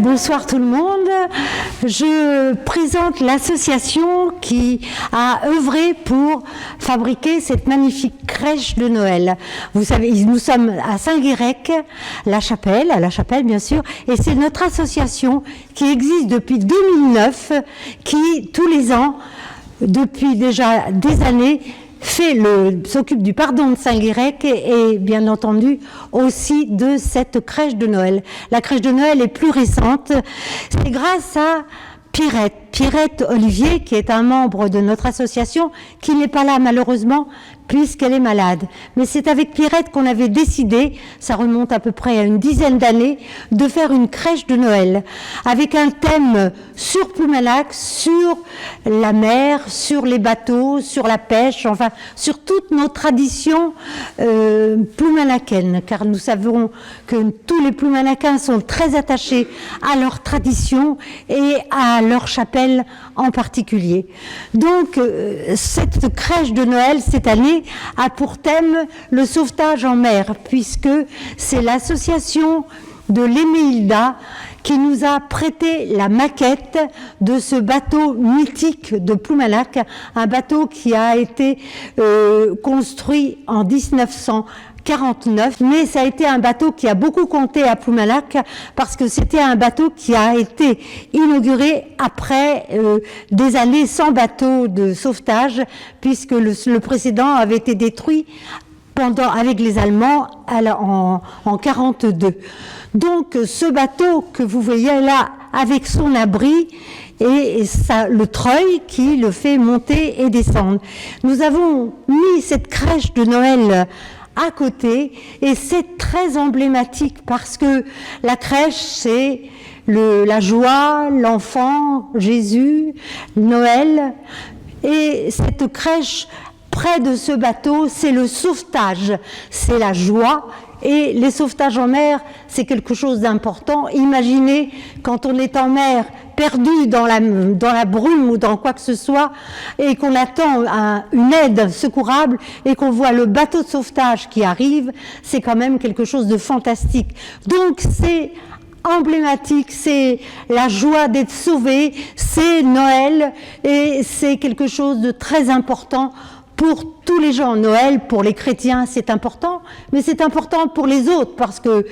Bonsoir tout le monde. Je présente l'association qui a œuvré pour fabriquer cette magnifique crèche de Noël. Vous savez, nous sommes à Saint-Guirec, à la chapelle bien sûr, et c'est notre association qui existe depuis 2009, qui tous les ans, depuis déjà des années, s'occupe du pardon de Saint-Guirec et bien entendu aussi de cette crèche de Noël. La crèche de Noël est plus récente. C'est grâce à Pierrette Olivier, qui est un membre de notre association, qui n'est pas là malheureusement puisqu'elle est malade. Mais c'est avec Pierrette qu'on avait décidé, ça remonte à peu près à une dizaine d'années, de faire une crèche de Noël avec un thème sur Ploumalac, sur la mer, sur les bateaux, sur la pêche, enfin sur toutes nos traditions ploumalacaines, car nous savons que tous les ploumalacains sont très attachés à leurs traditions et à leur chapelle en particulier. Donc cette crèche de Noël cette année a pour thème le sauvetage en mer, puisque c'est l'association de l'Éméilda qui nous a prêté la maquette de ce bateau mythique de Ploumalac, un bateau qui a été construit en 1949, mais ça a été un bateau qui a beaucoup compté à Ploumalac parce que c'était un bateau qui a été inauguré après des années sans bateau de sauvetage, puisque le précédent avait été détruit avec les Allemands en 42. Donc ce bateau que vous voyez là avec son abri et le treuil qui le fait monter et descendre. Nous avons mis cette crèche de Noël à côté et c'est très emblématique parce que la crèche c'est la joie, l'enfant, Jésus, Noël, et cette crèche près de ce bateau, c'est le sauvetage, c'est la joie, et les sauvetages en mer, c'est quelque chose d'important. Imaginez quand on est en mer, perdu dans la brume ou dans quoi que ce soit, et qu'on attend une aide secourable, et qu'on voit le bateau de sauvetage qui arrive, c'est quand même quelque chose de fantastique. Donc c'est emblématique, c'est la joie d'être sauvé, c'est Noël, et c'est quelque chose de très important pour tous les gens. Noël, pour les chrétiens, c'est important, mais c'est important pour les autres, parce que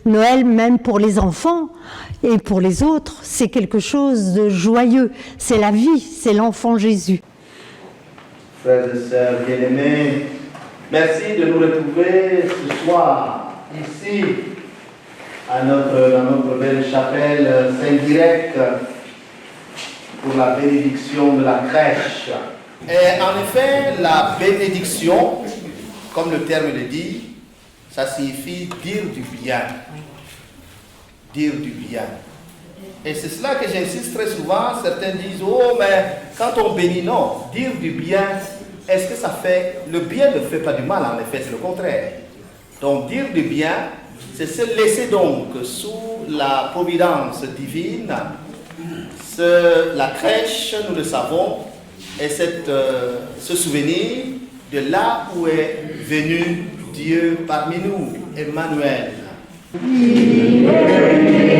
Noël, même pour les enfants et pour les autres, c'est quelque chose de joyeux. C'est la vie, c'est l'enfant Jésus. Frères et sœurs bien-aimés, merci de nous retrouver ce soir, ici, dans notre belle chapelle Saint-Guirec, pour la bénédiction de la crèche. Et en effet, la bénédiction, comme le terme le dit, ça signifie dire du bien. Dire du bien. Et c'est cela que j'insiste très souvent. Certains disent, oh, mais quand on bénit, non, dire du bien, est-ce que ça fait... Le bien ne fait pas du mal, en effet, c'est le contraire. Donc, dire du bien, c'est se laisser donc sous la providence divine. La crèche, nous le savons, et ce souvenir de là où est venu Dieu parmi nous, Emmanuel. Il est né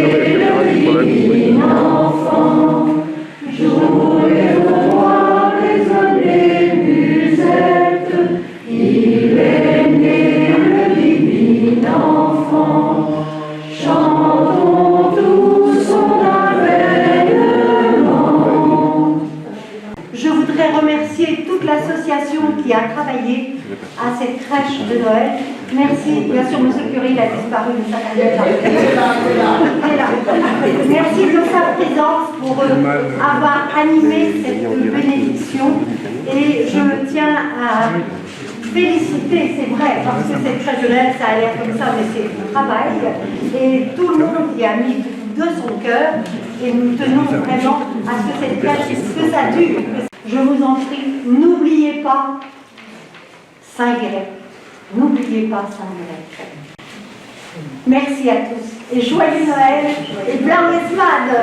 le divin enfant, jour et roi résonné musette. Il est né le divin enfant, chantons tous son avènement. Je voudrais remercier toute l'association qui a travaillé à cette crèche de Noël. Merci, bien sûr, monsieur le curé, il a disparu, mais ça il est là. Merci de sa présence pour avoir animé cette bénédiction. Et je tiens à féliciter, c'est vrai, parce que cette crèche de Noël, ça a l'air comme ça, mais c'est du travail. Et tout le monde y a mis de son cœur. Et nous tenons vraiment à ce que cette crèche, que ça dure. Je vous en prie, n'oubliez pas Saint-Guirec. N'oubliez pas Saint-Guirec. Merci à tous. Et joyeux Noël et plein d'esmades.